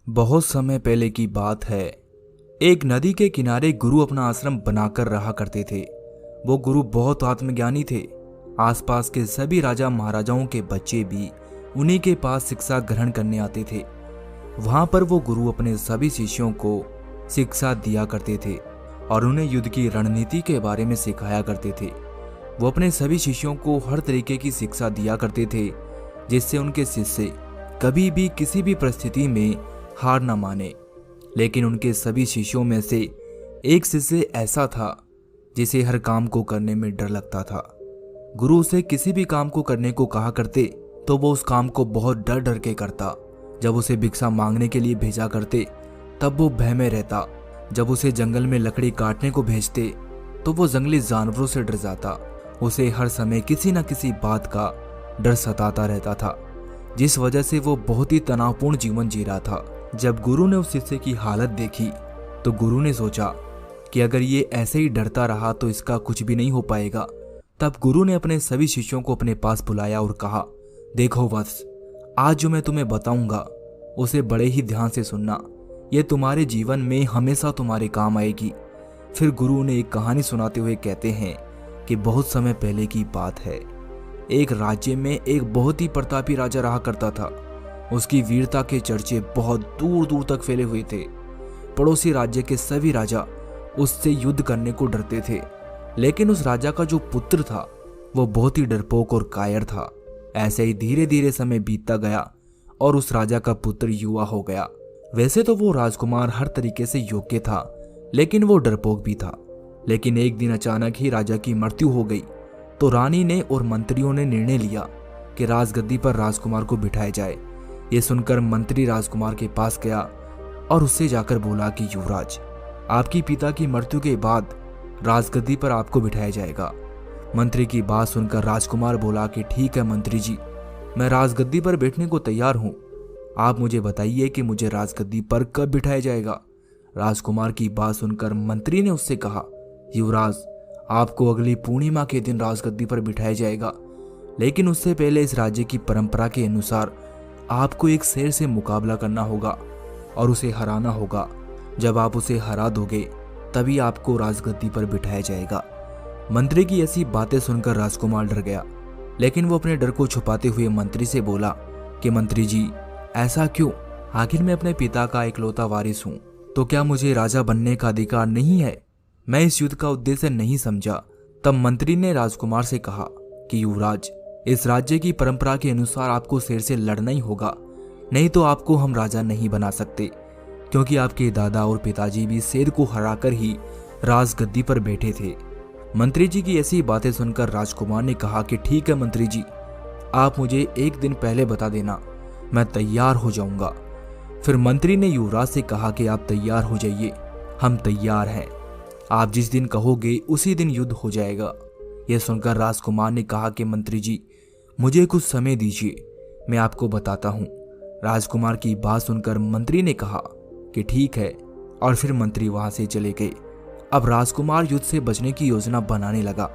बहुत समय पहले की बात है। एक नदी के किनारे गुरु अपना आश्रम बनाकर रहा करते थे। वो गुरु बहुत आत्मज्ञानी थे। आसपास के सभी राजा महाराजाओं के बच्चे भी उन्हीं के पास शिक्षा ग्रहण करने आते थे। वहां पर वो गुरु अपने सभी शिष्यों को शिक्षा दिया करते थे और उन्हें युद्ध की रणनीति के बारे में सिखाया करते थे। वो अपने सभी शिष्यों को हर तरीके की शिक्षा दिया करते थे जिससे उनके शिष्य कभी भी किसी भी परिस्थिति में हार न माने। लेकिन उनके सभी शिष्यों में से एक शिष्य ऐसा था जिसे हर काम को करने में डर लगता था। गुरु उसे किसी भी काम को करने को कहा करते तो वो उस काम को बहुत डर डर के करता। जब उसे भिक्षा मांगने के लिए भेजा करते तब वो भय में रहता। जब उसे जंगल में लकड़ी काटने को भेजते तो वो जंगली जानवरों से डर जाता। उसे हर समय किसी न किसी बात का डर सताता रहता था, जिस वजह से वो बहुत ही तनावपूर्ण जीवन जी रहा था। जब गुरु ने उस शिष्य की हालत देखी तो गुरु ने सोचा कि अगर ये ऐसे ही डरता रहा तो इसका कुछ भी नहीं हो पाएगा। तब गुरु ने अपने सभी शिष्यों को अपने पास बुलाया और कहा, देखो वत्स, आज जो मैं तुम्हें बताऊंगा उसे बड़े ही ध्यान से सुनना। यह तुम्हारे जीवन में हमेशा तुम्हारे काम आएगी। फिर गुरु ने एक कहानी सुनाते हुए कहते हैं कि बहुत समय पहले की बात है। एक राज्य में एक बहुत ही प्रतापी राजा रहा करता था। उसकी वीरता के चर्चे बहुत दूर दूर तक फैले हुए थे। पड़ोसी राज्य के सभी राजा उससे युद्ध करने को डरते थे। लेकिन उस राजा का जो पुत्र था वो बहुत ही डरपोक और कायर था। ऐसे ही धीरे धीरे समय बीतता गया और उस राजा का पुत्र युवा हो गया। वैसे तो वो राजकुमार हर तरीके से योग्य था, लेकिन वो डरपोक भी था। लेकिन एक दिन अचानक ही राजा की मृत्यु हो गई तो रानी ने और मंत्रियों ने निर्णय लिया कि राजगद्दी पर राजकुमार को बिठाया जाए। ये सुनकर मंत्री राजकुमार के पास गया और उससे जाकर बोला कि युवराज, आपकी पिता की मृत्यु के बाद राजगद्दी पर आपको बिठाया जाएगा। मंत्री की बात सुनकर राजकुमार बोला कि ठीक है मंत्री जी, मैं राजगद्दी पर बैठने को तैयार हूँ। आप मुझे बताइए कि मुझे राजगद्दी पर कब बिठाया जाएगा। राजकुमार की बात सुनकर मंत्री ने उससे कहा, युवराज, आपको अगली पूर्णिमा के दिन राजगद्दी पर बिठाया जाएगा। लेकिन उससे पहले इस राज्य की परंपरा के अनुसार आपको एक शेर से मुकाबला करना होगा और उसे हराना होगा। जब आप उसे हरा दोगे तभी आपको राजगद्दी पर बिठाया जाएगा। मंत्री की ऐसी बातें सुनकर राजकुमार डर गया, लेकिन वो अपने डर को छुपाते हुए मंत्री से बोला कि मंत्री जी, ऐसा क्यों? आखिर मैं अपने पिता का इकलौता वारिस हूँ, तो क्या मुझे राजा बनने का अधिकार नहीं है? मैं इस युद्ध का उद्देश्य नहीं समझा। तब मंत्री ने राजकुमार से कहा कि युवराज, इस राज्य की परंपरा के अनुसार आपको शेर से लड़ना ही होगा, नहीं तो आपको हम राजा नहीं बना सकते, क्योंकि आपके दादा और पिताजी भी शेर को हराकर ही राजगद्दी पर बैठे थे। मंत्री जी की ऐसी बातें सुनकर राजकुमार ने कहा कि ठीक है मंत्री जी, आप मुझे एक दिन पहले बता देना, मैं तैयार हो जाऊंगा। फिर मंत्री ने युवराज से कहा कि आप तैयार हो जाइए, हम तैयार हैं। आप जिस दिन कहोगे उसी दिन युद्ध हो जाएगा। यह सुनकर राजकुमार ने कहा कि मंत्री जी, मुझे कुछ समय दीजिए, मैं आपको बताता हूँ। राजकुमार की बात सुनकर मंत्री ने कहा कि ठीक है, और फिर मंत्री वहां से चले गए। अब राजकुमार युद्ध से बचने की योजना बनाने लगा।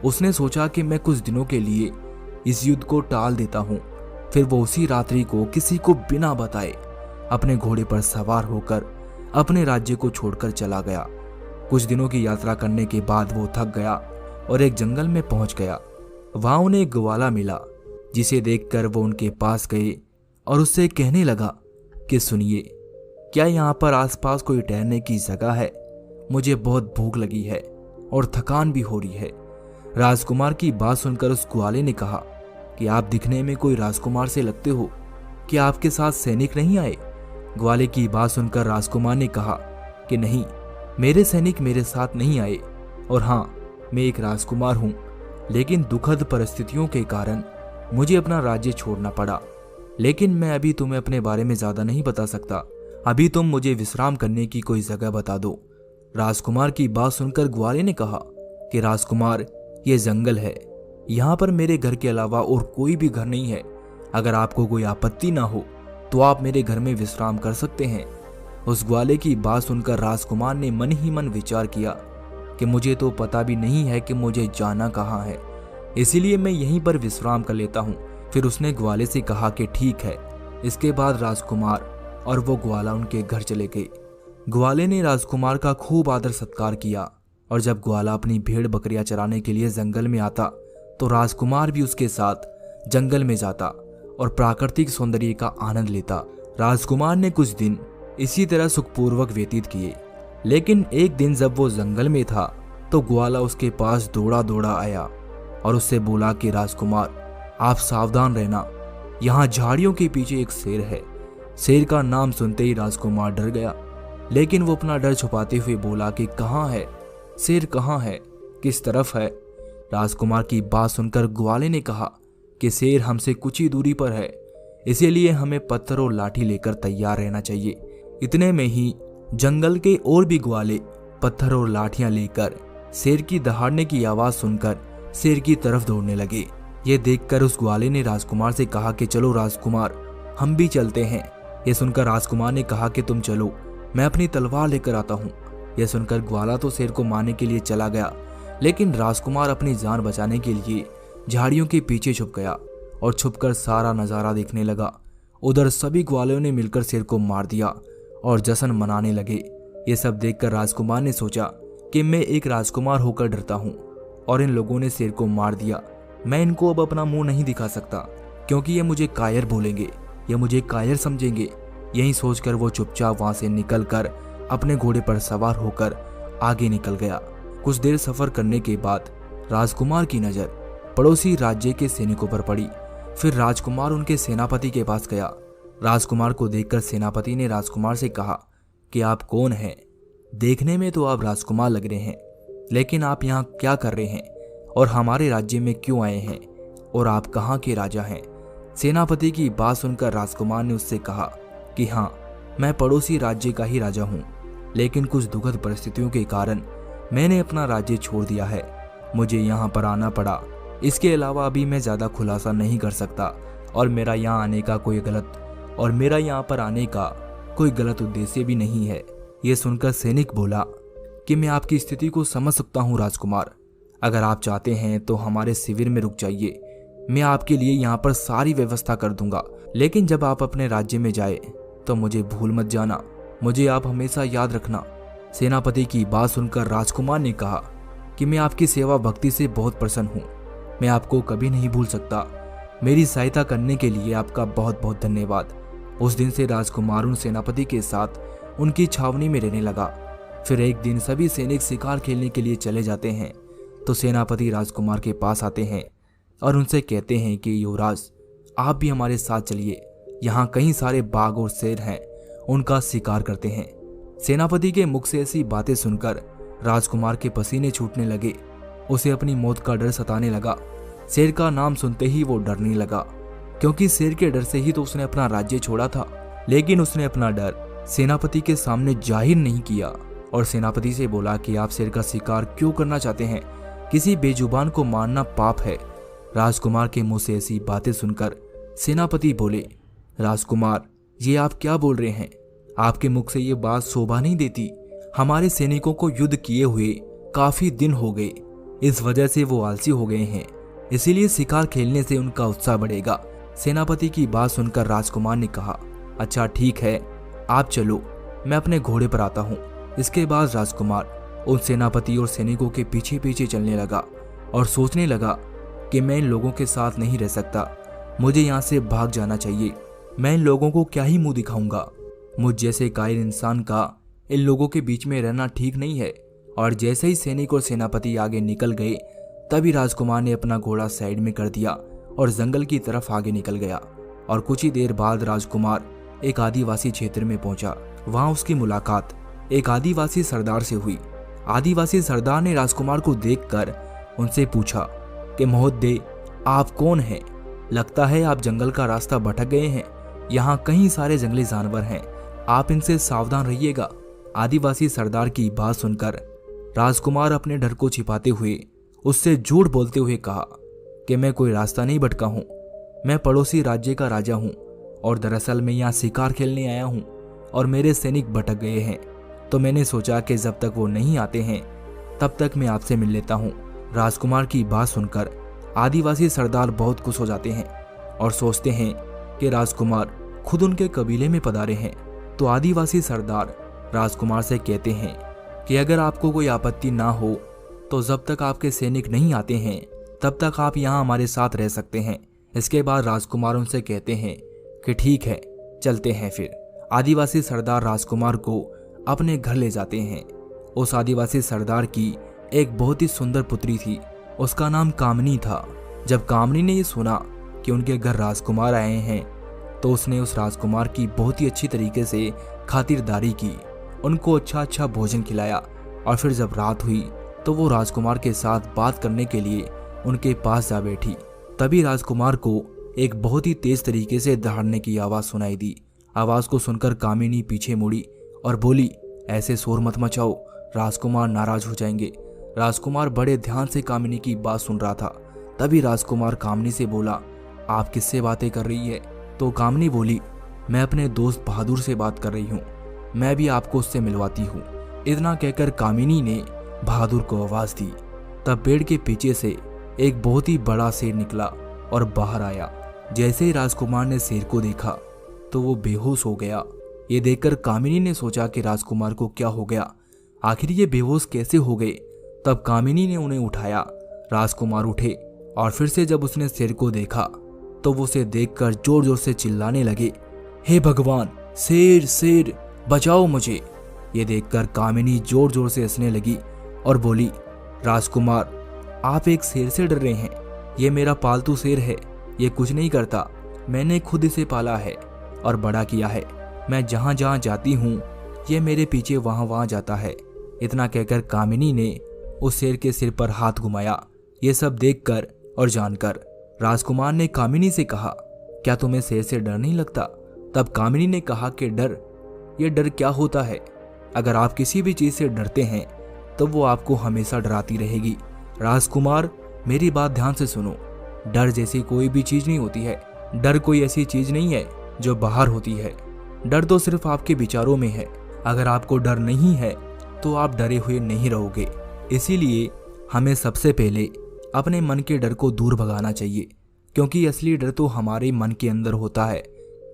उसने सोचा कि मैं कुछ दिनों के लिए इस युद्ध को टाल देता हूँ। फिर वो उसी रात्रि को किसी को बिना बताए अपने घोड़े पर सवार होकर अपने राज्य को छोड़कर चला गया। कुछ दिनों की यात्रा करने के बाद वो थक गया और एक जंगल में पहुंच गया। वहां उन्हें एक ग्वाला मिला, जिसे देखकर वो उनके पास गए और उससे कहने लगा कि सुनिए, क्या यहाँ पर आसपास कोई ठहरने की जगह है? मुझे बहुत भूख लगी है और थकान भी हो रही है। राजकुमार की बात सुनकर उस ग्वाले ने कहा कि आप दिखने में कोई राजकुमार से लगते हो, क्या आपके साथ सैनिक नहीं आए? ग्वाले की बात सुनकर राजकुमार ने कहा कि नहीं, मेरे सैनिक मेरे साथ नहीं आए, और हाँ, मैं एक राजकुमार हूँ, लेकिन दुखद परिस्थितियों के कारण मुझे अपना राज्य छोड़ना पड़ा। लेकिन मैं अभी तुम्हें अपने बारे में ज्यादा नहीं बता सकता। अभी तुम मुझे विश्राम करने की कोई जगह बता दो। राजकुमार की बात सुनकर ग्वाले ने कहा कि राजकुमार, ये जंगल है, यहाँ पर मेरे घर के अलावा और कोई भी घर नहीं है। अगर आपको कोई आपत्ति ना हो तो आप मेरे घर में विश्राम कर सकते हैं। उस ग्वाले की बात सुनकर राजकुमार ने मन ही मन विचार किया कि मुझे तो पता भी नहीं है कि मुझे जाना कहाँ है, इसीलिए मैं यहीं पर विश्राम कर लेता हूँ। फिर उसने ग्वाले से कहा कि ठीक है। इसके बाद राजकुमार और वो ग्वाला उनके घर चले गए। ग्वाले ने राजकुमार का खूब आदर सत्कार किया और जब ग्वाला अपनी भेड़ बकरियां चराने के लिए जंगल में आता तो राजकुमार भी उसके साथ जंगल में जाता और प्राकृतिक सौंदर्य का आनंद लेता। राजकुमार ने कुछ दिन इसी तरह सुखपूर्वक व्यतीत किए, लेकिन एक दिन जब वो जंगल में था तो ग्वाला उसके पास दौड़ा दौड़ा आया और उससे बोला कि राजकुमार, आप सावधान रहना, यहाँ झाड़ियों के पीछे एक शेर है। शेर का नाम सुनते ही राजकुमार डर गया, लेकिन वो अपना डर छुपाते हुए बोला कि कहाँ है शेर, कहाँ है, किस तरफ है। राजकुमार की बात सुनकर ग्वाले ने कहा कि शेर हमसे कुछ ही दूरी पर है, इसीलिए हमें पत्थर और लाठी लेकर तैयार रहना चाहिए। इतने में ही जंगल के और भी ग्वाले पत्थर और लाठियां लेकर शेर की दहाड़ने की आवाज सुनकर शेर की तरफ दौड़ने लगे। ये देखकर उस ग्वाले ने राजकुमार से कहा कि चलो राजकुमार, हम भी चलते हैं। यह सुनकर राजकुमार ने कहा कि तुम चलो, मैं अपनी तलवार लेकर आता हूँ। यह सुनकर ग्वाला तो शेर को मारने के लिए चला गया, लेकिन राजकुमार अपनी जान बचाने के लिए झाड़ियों के पीछे छुप गया और छुपकर सारा नजारा देखने लगा। उधर सभी ग्वालों ने मिलकर शेर को मार दिया और जश्न मनाने लगे। ये सब देखकर राजकुमार ने सोचा कि मैं एक राजकुमार होकर डरता हूँ और इन लोगों ने शेर को मार दिया। मैं इनको अब अपना मुंह नहीं दिखा सकता, क्योंकि ये मुझे कायर बोलेंगे, ये मुझे कायर समझेंगे। यही सोचकर वो चुपचाप वहां से निकलकर अपने घोड़े पर सवार होकर आगे निकल गया। कुछ देर सफर करने के बाद राजकुमार की नजर पड़ोसी राज्य के सैनिकों पर पड़ी। फिर राजकुमार उनके सेनापति के पास गया। राजकुमार को देखकर सेनापति ने राजकुमार से कहा कि आप कौन हैं? देखने में तो आप राजकुमार लग रहे हैं, लेकिन आप यहाँ क्या कर रहे हैं और हमारे राज्य में क्यों आए हैं, और आप कहाँ के राजा हैं? सेनापति की बात सुनकर राजकुमार ने उससे कहा कि हाँ, मैं पड़ोसी राज्य का ही राजा हूँ, लेकिन कुछ दुखद परिस्थितियों के कारण मैंने अपना राज्य छोड़ दिया है। मुझे यहाँ पर आना पड़ा। इसके अलावा अभी मैं ज़्यादा खुलासा नहीं कर सकता और मेरा यहाँ पर आने का कोई गलत उद्देश्य भी नहीं है। ये सुनकर सैनिक बोला कि मैं आपकी स्थिति को समझ सकता हूँ राजकुमार। अगर आप चाहते हैं तो हमारे शिविर में रुक जाइए, मैं आपके लिए यहाँ पर सारी व्यवस्था कर दूंगा। लेकिन जब आप अपने राज्य में जाए तो मुझे भूल मत जाना, मुझे आप हमेशा याद रखना। सेनापति की बात सुनकर राजकुमार ने कहा कि मैं आपकी सेवा भक्ति से बहुत प्रसन्न हूँ, मैं आपको कभी नहीं भूल सकता। मेरी सहायता करने के लिए आपका बहुत बहुत धन्यवाद। उस दिन से राजकुमार उन सेनापति के साथ उनकी छावनी में रहने लगा। फिर एक दिन सभी सैनिक शिकार खेलने के लिए चले जाते हैं तो सेनापति राजकुमार के पास आते हैं और उनसे कहते हैं कि युवराज, आप भी हमारे साथ चलिए, यहाँ कई सारे बाघ और शेर हैं, उनका शिकार करते हैं। सेनापति के मुख से ऐसी बातें सुनकर राजकुमार के पसीने छूटने लगे। उसे अपनी मौत का डर सताने लगा। शेर का नाम सुनते ही वो डरने लगा, क्योंकि शेर के डर से ही तो उसने अपना राज्य छोड़ा था। लेकिन उसने अपना डर सेनापति के सामने जाहिर नहीं किया और सेनापति से बोला कि आप शेर का शिकार क्यों करना चाहते हैं? किसी बेजुबान को मारना पाप है। राजकुमार के मुंह से ऐसी बातें सुनकर सेनापति बोले, राजकुमार, ये आप क्या बोल रहे हैं? आपके मुख से ये बात शोभा नहीं देती। हमारे सैनिकों को युद्ध किए हुए काफी दिन हो गए, इस वजह से वो आलसी हो गए हैं, इसीलिए शिकार खेलने से उनका उत्साह बढ़ेगा। सेनापति की बात सुनकर राजकुमार ने कहा, अच्छा ठीक है, आप चलो, मैं अपने घोड़े पर आता हूँ। इसके बाद राजकुमार उन सेनापति और सैनिकों के पीछे पीछे चलने लगा और सोचने लगा कि मैं इन लोगों के साथ नहीं रह सकता, मुझे यहाँ से भाग जाना चाहिए। मैं इन लोगों को क्या ही मुंह दिखाऊंगा? मुझ जैसे कायर इंसान का इन लोगों के बीच में रहना ठीक नहीं है। और जैसे ही सैनिक और सेनापति आगे निकल गए, तभी राजकुमार ने अपना घोड़ा साइड में कर दिया और जंगल की तरफ आगे निकल गया। और कुछ ही देर बाद राजकुमार एक आदिवासी क्षेत्र में पहुंचा। वहां उसकी मुलाकात एक आदिवासी सरदार से हुई। आदिवासी सरदार ने राजकुमार को देखकर उनसे पूछा कि महोदय, आप कौन हैं? लगता है आप जंगल का रास्ता भटक गए हैं। यहाँ कई सारे जंगली जानवर हैं, आप इनसे सावधान रहिएगा। आदिवासी सरदार की बात सुनकर राजकुमार अपने डर को छिपाते हुए उससे झूठ बोलते हुए कहा कि मैं कोई रास्ता नहीं भटका हूँ, मैं पड़ोसी राज्य का राजा हूँ और दरअसल मैं यहाँ शिकार खेलने आया हूँ और मेरे सैनिक भटक गए हैं, तो मैंने सोचा कि जब तक वो नहीं आते हैं तब तक मैं आपसे मिल लेता हूँ। राजकुमार की बात सुनकर आदिवासी सरदार बहुत खुश हो जाते हैं और सोचते हैं कि राजकुमार खुद उनके कबीले में पधारे हैं तो आदिवासी सरदार राजकुमार से कहते हैं कि अगर आपको कोई आपत्ति ना हो तो जब तक आपके सैनिक नहीं आते हैं तब तक आप यहाँ हमारे साथ रह सकते हैं। इसके बाद राजकुमार उनसे कहते हैं कि ठीक है, चलते हैं। फिर आदिवासी सरदार राजकुमार को अपने घर ले जाते हैं। उस आदिवासी सरदार की एक बहुत ही सुंदर पुत्री थी, उसका नाम कामनी था। जब कामनी ने ये सुना कि उनके घर राजकुमार आए हैं तो उसने उस राजकुमार की बहुत ही अच्छी तरीके से खातिरदारी की, उनको अच्छा भोजन खिलाया। और फिर जब रात हुई तो वो राजकुमार के साथ बात करने के लिए उनके पास जा बैठी। तभी राजकुमार को एक बहुत ही तेज तरीके से दहाड़ने की आवाज़ सुनाई दी। आवाज़ को सुनकर कामिनी पीछे मुड़ी और बोली, ऐसे शोर मत मचाओ, राजकुमार नाराज हो जाएंगे। राजकुमार बड़े ध्यान से कामिनी की बात सुन रहा था। तभी राजकुमार कामिनी से बोला, आप किससे बातें कर रही है? तो कामिनी बोली, मैं अपने दोस्त बहादुर से बात कर रही हूँ, मैं भी आपको उससे मिलवाती हूँ। इतना कहकर कामिनी ने बहादुर को आवाज़ दी। तब पेड़ के पीछे से एक बहुत ही बड़ा शेर निकला और बाहर आया। जैसे ही राजकुमार ने शेर को देखा तो वो बेहोश हो गया। ये देखकर कामिनी ने सोचा कि राजकुमार को क्या हो गया, आखिर ये बेहोश कैसे हो गए। तब कामिनी ने उन्हें उठाया। राजकुमार उठे और फिर से जब उसने शेर को देखा तो वो उसे देखकर जोर जोर से चिल्लाने लगे, हे भगवान, शेर शेर बचाओ मुझे। ये देखकर कामिनी जोर जोर से हंसने लगी और बोली, राजकुमार आप एक शेर से डर रहे हैं? ये मेरा पालतू शेर है, ये कुछ नहीं करता, मैंने खुद इसे पाला है और बड़ा किया है। मैं जहाँ जहाँ जाती हूँ ये मेरे पीछे वहाँ वहाँ जाता है। इतना कहकर कामिनी ने उस शेर के सिर पर हाथ घुमाया। ये सब देखकर और जानकर राजकुमार ने कामिनी से कहा, क्या तुम्हें शेर से डर नहीं लगता? तब कामिनी ने कहा कि डर, ये डर क्या होता है? अगर आप किसी भी चीज से डरते हैं तो वो आपको हमेशा डराती रहेगी। राजकुमार मेरी बात ध्यान से सुनो, डर जैसी कोई भी चीज नहीं होती है। डर कोई ऐसी चीज नहीं है जो बाहर होती है। डर तो सिर्फ आपके विचारों में है। अगर आपको डर नहीं है तो आप डरे हुए नहीं रहोगे। इसीलिए हमें सबसे पहले अपने मन के डर को दूर भगाना चाहिए, क्योंकि असली डर तो हमारे मन के अंदर होता है।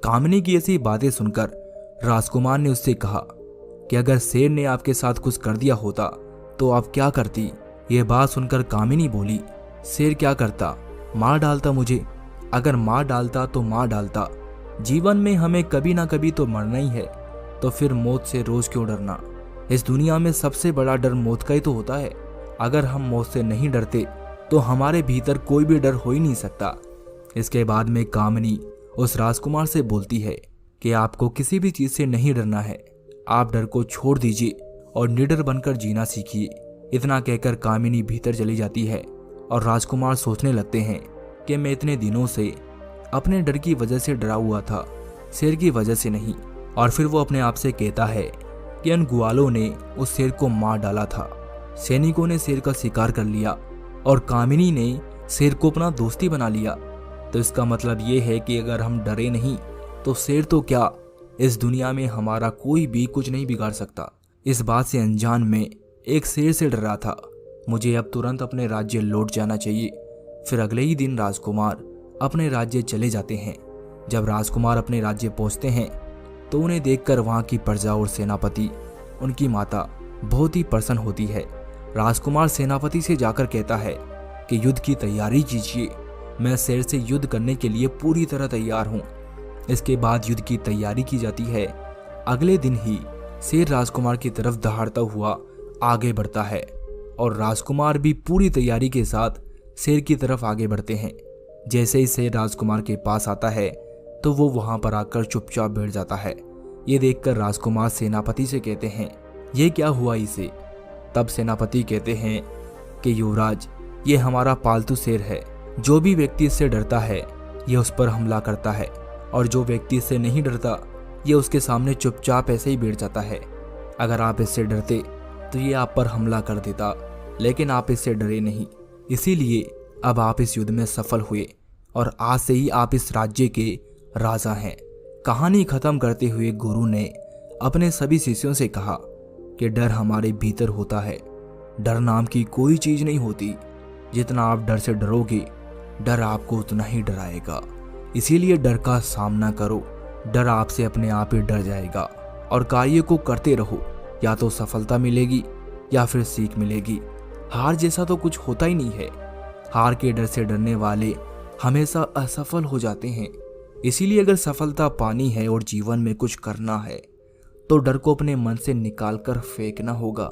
कामिनी की ऐसी बातें सुनकर राजकुमार ने उससे कहा कि अगर शेर ने आपके साथ कुछ कर दिया होता तो आप क्या करती? ये बात सुनकर कामिनी बोली, शेर क्या करता, मार डालता मुझे। अगर मार डालता तो मार डालता, जीवन में हमें कभी ना कभी तो मरना ही है, तो फिर मौत से रोज क्यों डरना? इस दुनिया में सबसे बड़ा डर मौत का ही तो होता है। अगर हम मौत से नहीं डरते तो हमारे भीतर कोई भी डर हो ही नहीं सकता। इसके बाद में कामिनी उस राजकुमार से बोलती है कि आपको किसी भी चीज से नहीं डरना है, आप डर को छोड़ दीजिए और निडर बनकर जीना सीखिए। इतना कहकर कामिनी भीतर चली जाती है और राजकुमार सोचने लगते हैं कि मैं इतने दिनों से अपने डर की वजह से डरा हुआ था, शेर की वजह से नहीं। और फिर वो अपने आप से कहता है कि उन ग्वालों ने उस शेर को मार डाला था, सैनिकों ने शेर का शिकार कर लिया और कामिनी ने शेर को अपना दोस्ती बना लिया। तो इसका मतलब ये है कि अगर हम डरे नहीं तो शेर तो क्या, इस दुनिया में हमारा कोई भी कुछ नहीं बिगाड़ सकता। इस बात से अनजान में एक शेर से डर रहा था। मुझे अब तुरंत अपने राज्य लौट जाना चाहिए। फिर अगले ही दिन राजकुमार अपने राज्य चले जाते हैं। जब राजकुमार अपने राज्य पहुंचते हैं तो उन्हें देखकर वहां की प्रजा और सेनापति, उनकी माता बहुत ही प्रसन्न होती है। राजकुमार सेनापति से जाकर कहता है कि युद्ध की तैयारी कीजिए, मैं शेर से युद्ध करने के लिए पूरी तरह तैयार हूँ। इसके बाद युद्ध की तैयारी की जाती है। अगले दिन ही शेर राजकुमार की तरफ दहाड़ता हुआ आगे बढ़ता है और राजकुमार भी पूरी तैयारी के साथ शेर की तरफ आगे बढ़ते हैं। जैसे ही शेर राजकुमार के पास आता है तो वो वहां पर आकर चुपचाप बैठ जाता है। ये देखकर राजकुमार सेनापति से कहते हैं, ये क्या हुआ इसे? तब सेनापति कहते हैं कि युवराज, ये हमारा पालतू शेर है। जो भी व्यक्ति इससे डरता है ये उस पर हमला करता है, और जो व्यक्ति इससे नहीं डरता ये उसके सामने चुपचाप ऐसे ही बैठ जाता है। अगर आप इससे डरते तो ये आप पर हमला कर देता, लेकिन आप इससे डरे नहीं, इसीलिए अब आप इस युद्ध में सफल हुए और आज से ही आप इस राज्य के राजा हैं। कहानी खत्म करते हुए गुरु ने अपने सभी शिष्यों से कहा कि डर हमारे भीतर होता है, डर नाम की कोई चीज नहीं होती। जितना आप डर से डरोगे डर आपको उतना ही डराएगा। इसीलिए डर का सामना करो, डर आपसे अपने आप ही डर जाएगा। और कार्य को करते रहो, या तो सफलता मिलेगी या फिर सीख मिलेगी। हार जैसा तो कुछ होता ही नहीं है। हार के डर से डरने वाले हमेशा असफल हो जाते हैं। इसीलिए अगर सफलता पानी है और जीवन में कुछ करना है तो डर को अपने मन से निकाल कर फेंकना होगा।